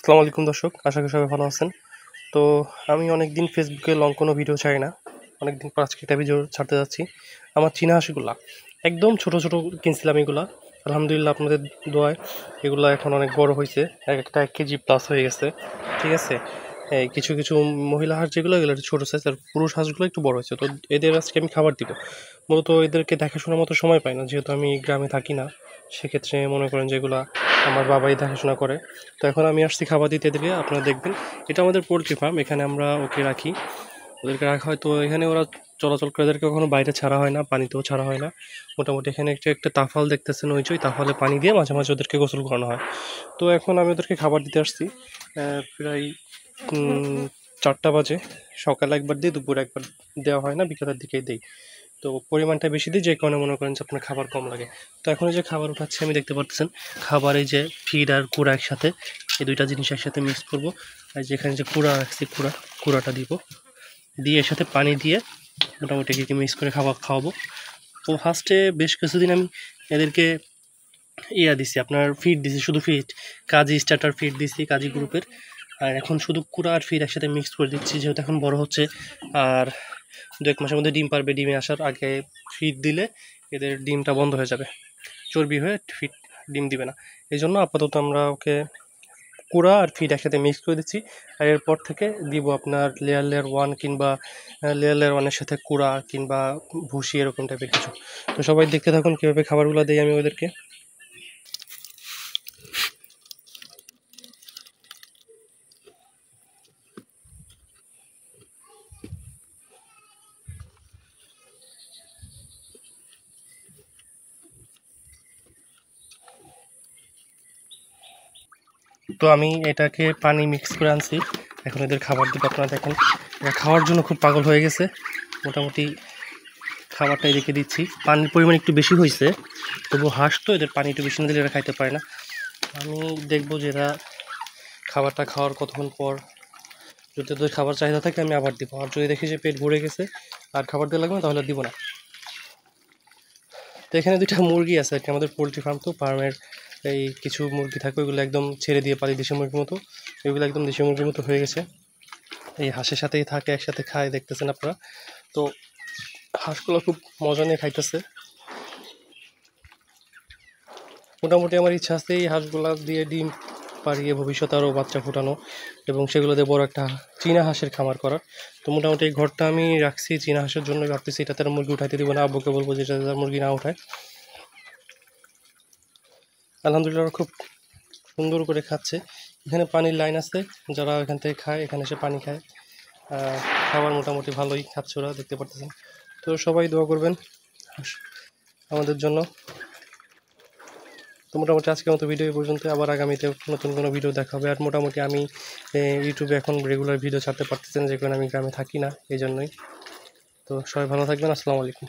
আসসালামু আলাইকুম দর্শক, আশা করি সবাই ভালো আছেন। তো আমি অনেকদিন ফেসবুকে লং কোনো ভিডিও ছাড়ি না, অনেকদিন পর আজকে একটা ভিডিও ছাড়তে যাচ্ছি। আমার চীনা হাঁসগুলা একদম ছোট ছোট কিনছিলাম, এগুলা আলহামদুলিল্লাহ আপনাদের দোয়ায় এগুলা এখন অনেক বড় হয়েছে, এক একটা 1 কেজি প্লাস হয়ে গেছে। ঠিক আছে, এই কিছু কিছু মহিলা হাঁস যেগুলো এগুলো একটু ছোটো সাইজ, আর পুরুষ হাঁসগুলো একটু বড় হয়েছে। তো এদের আজকে আমি খাবার দিব। মূলত এদেরকে দেখাশোনার মতো সময় পাই না, যেহেতু আমি গ্রামে থাকি না। সেক্ষেত্রে মনে করেন যেগুলা আমার বাবাই দেখাশোনা করে। তো এখন আমি আসছি খাবার দিতে এদেরকে। আপনারা দেখবেন এটা আমাদের পোলট্রি ফার্ম, এখানে আমরা ওকে রাখি, ওদেরকে রাখা হয়। তো এখানে ওরা চলাচল করে, এদেরকে কখনো বাইরে ছাড়া হয় না, পানিতেও ছাড়া হয় না। মোটামুটি এখানে একটা একটা তাফাল দেখতেছেন, ওই তাফালে পানি দিয়ে মাঝে মাঝে ওদেরকে গোসল করানো হয়। তো এখন আমি ওদেরকে খাবার দিতে আসছি। প্রায় 4টা বাজে। সকালে একবার দিই, দুপুরে একবার দেওয়া হয় না, বিকালের দিকেই দিই। তো পরিমাণটা বেশি দিই, যে কারণে মনে করেন যে আপনার খাবার কম লাগে। তো এখন এই যে খাবার উঠাচ্ছি আমি, দেখতে পাচ্ছেন খাবার এই যে ফিড আর কুড়া একসাথে, এই দুইটা জিনিস একসাথে মিক্স করব। আর যেখানে যে কুড়া রাখছি, কুড়াটা দিব, দিয়ে এর সাথে পানি দিয়ে মোটামুটি মিক্স করে খাওয়াবো। তো ফার্স্টে বেশ কিছুদিন আমি এদেরকে দিছি, আপনার ফিড দিছি, শুধু ফিড, কাজী স্টার্টার ফিড দিছি কাজী গ্রুপের। আর এখন শুধু কুড়া আর ফিড একসাথে মিক্স করে দিচ্ছি, যেহেতু এখন বড় হচ্ছে। আর 2-1 মাসের মধ্যে ডিম পারবে। ডিমে আসার আগে ফিড দিলে এদের ডিমটা বন্ধ হয়ে যাবে, চর্বি হয়ে ফিড ডিম দিবে না। এই জন্য আপাতত আমরা ওকে কুড়া আর ফিড একসাথে মিক্স করে দিচ্ছি। আর এরপর থেকে দিব আপনার লেয়ার 1 কিংবা লেয়ার 1-এর সাথে কুড়া কিংবা ভুসি, এরকম টাইপের কিছু। তো সবাই দেখতে থাকুন কীভাবে খাবারগুলো দিই আমি ওদেরকে। তো আমি এটাকে পানি মিক্স করে আনছি, এখন এদের খাবার দিব। আপনারা দেখেন এরা খাওয়ার জন্য খুব পাগল হয়ে গেছে। মোটামুটি খাবারটাই রেখে দিচ্ছি, পানির পরিমাণ একটু বেশি হয়েছে, তবু হাঁস তো এদের পানি একটু বেশি না দিলে এরা খাইতে পারে না। আমি দেখবো যে এরা খাবারটা খাওয়ার কতক্ষণ পর, যদি ওদের খাবার চাহিদা থাকে আমি আবার দিব, আর যদি দেখি যে পেট ভরে গেছে আর খাবার দেওয়া লাগবে না তাহলে দিব না। তো এখানে 2টা মুরগি আছে আর কি, আমাদের পোলট্রি ফার্ম, তো ফার্মের এই কিছু মুরগি থাকে, ওইগুলো একদম ছেড়ে দিয়ে পারি দেশি মুরগির মতো, ওইগুলো একদম দেশি মুরগির মতো হয়ে গেছে। এই হাঁসের সাথেই থাকে, একসাথে খায়, দেখতেছেন আপনারা। তো হাঁসগুলো খুব মজা নিয়ে খাইতেছে। মোটামুটি আমার ইচ্ছা আছে এই হাঁসগুলা দিয়ে ডিম পাড়িয়ে ভবিষ্যতে আরও বাচ্চা ফোটানো, এবং সেগুলো দিয়ে বড় একটা চীনা হাঁসের খামার করার। তো মোটামুটি এই ঘরটা আমি রাখছি চীনা হাঁসের জন্য, ভাবতেছি এটাতে আর মুরগি উঠাইতে দিব না, আব্বুকে বলবো যে এটাতে আর মুরগি না উঠায়। আলহামদুলিল্লাহ খুব সুন্দর করে খাচ্ছে। এখানে পানির লাইন আছে, যারা এখান থেকে খায় এখানে এসে পানি খায়। খাবার মোটামুটি ভালোই খাচ্ছে ওরা, দেখতে পারতেছেন। তো সবাই দোয়া করবেন আমাদের জন্য। তো মোটামুটি আজকের মতো ভিডিও পর্যন্ত, আবার আগামীতে নতুন কোনো ভিডিও দেখা হবে। আর মোটামুটি আমি ইউটিউবে এখন রেগুলার ভিডিও ছাড়তে পারতেছেন, যে কারণে আমি গ্রামে থাকি না, এই জন্যই। তো সবাই ভালো থাকবেন, আসসালামু আলাইকুম।